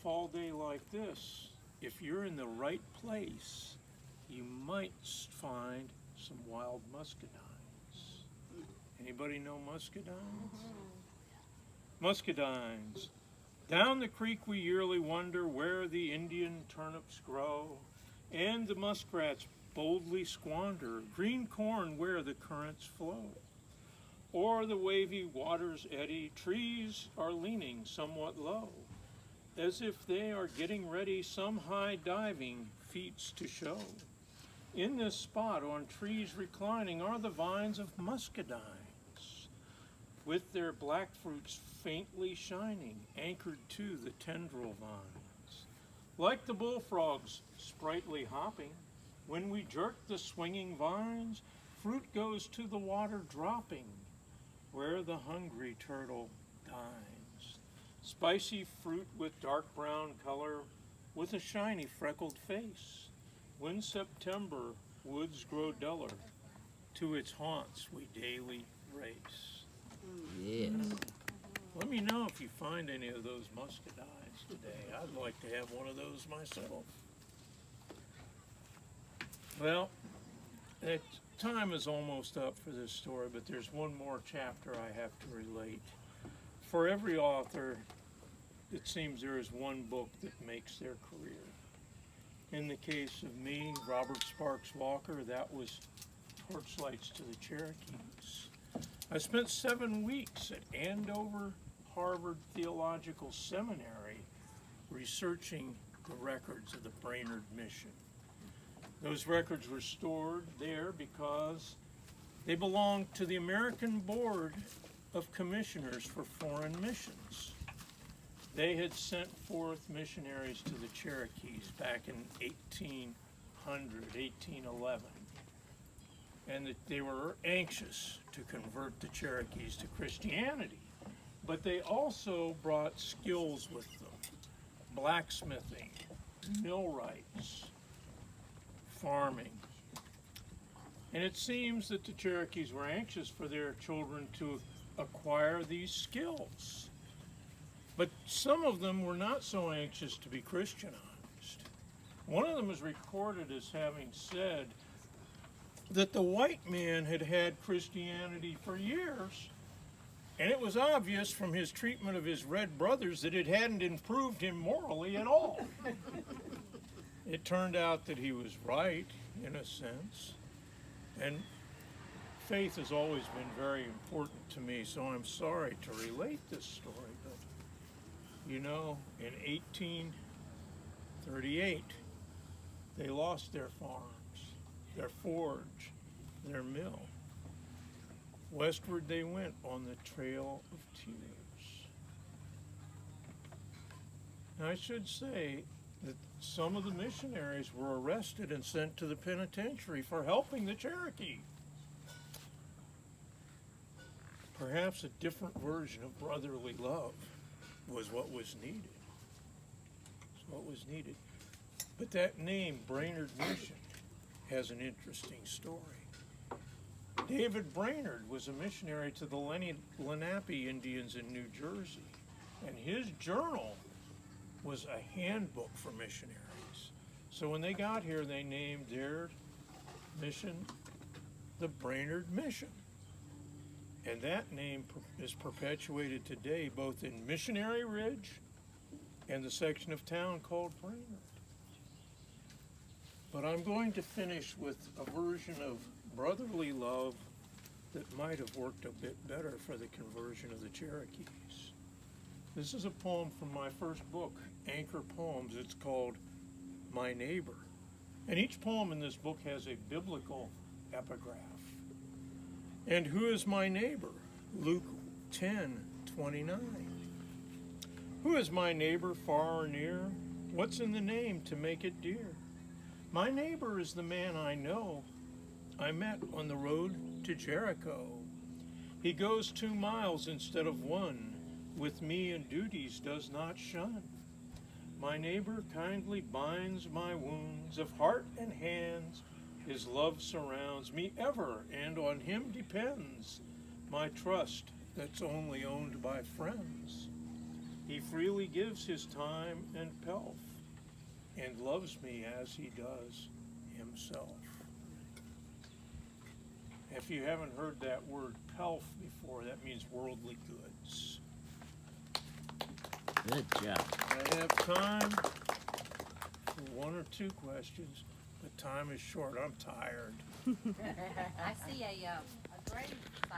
fall day like this, if you're in the right place, you might find some wild muscadines. Anybody know muscadines? Muscadines. Down the creek we yearly wander where the Indian turnips grow, and the muskrats boldly squander green corn where the currents flow. O'er the wavy waters eddy, trees are leaning somewhat low, as if they are getting ready some high diving feats to show. In this spot on trees reclining are the vines of muscadines, with their black fruits faintly shining, anchored to the tendril vines. Like the bullfrogs sprightly hopping, when we jerk the swinging vines, fruit goes to the water dropping, where the hungry turtle dines. Spicy fruit with dark brown color, with a shiny freckled face. When September woods grow duller, to its haunts we daily race. Yes. Let me know if you find any of those muscadines today. I'd like to have one of those myself. Well, time is almost up for this story, but there's one more chapter I have to relate. For every author, it seems there is one book that makes their career. In the case of me, Robert Sparks Walker, that was Torchlights to the Cherokees. I spent 7 weeks at Andover Harvard Theological Seminary researching the records of the Brainerd Mission. Those records were stored there because they belonged to the American Board of Commissioners for Foreign Missions. They had sent forth missionaries to the Cherokees back in 1811, and they were anxious to convert the Cherokees to Christianity. But they also brought skills with them: blacksmithing, millwrights, farming. And it seems that the Cherokees were anxious for their children to acquire these skills. But some of them were not so anxious to be Christianized. One of them is recorded as having said that the white man had had Christianity for years, and it was obvious from his treatment of his red brothers that it hadn't improved him morally at all. It turned out that he was right, in a sense, and faith has always been very important to me, so I'm sorry to relate this story, but you know, in 1838, they lost their farms, their forge, their mill. Westward they went on the Trail of Tears. Now, I should say that some of the missionaries were arrested and sent to the penitentiary for helping the Cherokee. Perhaps a different version of brotherly love was what was needed. But that name, Brainerd Mission, has an interesting story. David Brainerd was a missionary to the Lenape Indians in New Jersey, and his journal was a handbook for missionaries. So when they got here, they named their mission the Brainerd Mission. And that name is perpetuated today both in Missionary Ridge and the section of town called Brainerd. But I'm going to finish with a version of brotherly love that might have worked a bit better for the conversion of the Cherokees. This is a poem from my first book, Anchor Poems. It's called My Neighbor. And each poem in this book has a biblical epigraph. And who is my neighbor? Luke 10:29. Who is my neighbor far or near? What's in the name to make it dear? My neighbor is the man I know. I met on the road to Jericho. He goes 2 miles instead of 1. With me in duties does not shun. My neighbor kindly binds my wounds of heart and hands. His love surrounds me ever, and on him depends my trust that's only owned by friends. He freely gives his time and pelf, and loves me as he does himself. If you haven't heard that word pelf before, that means worldly goods. Good job. I have time for one or two questions, but time is short. I'm tired. I see a grave site.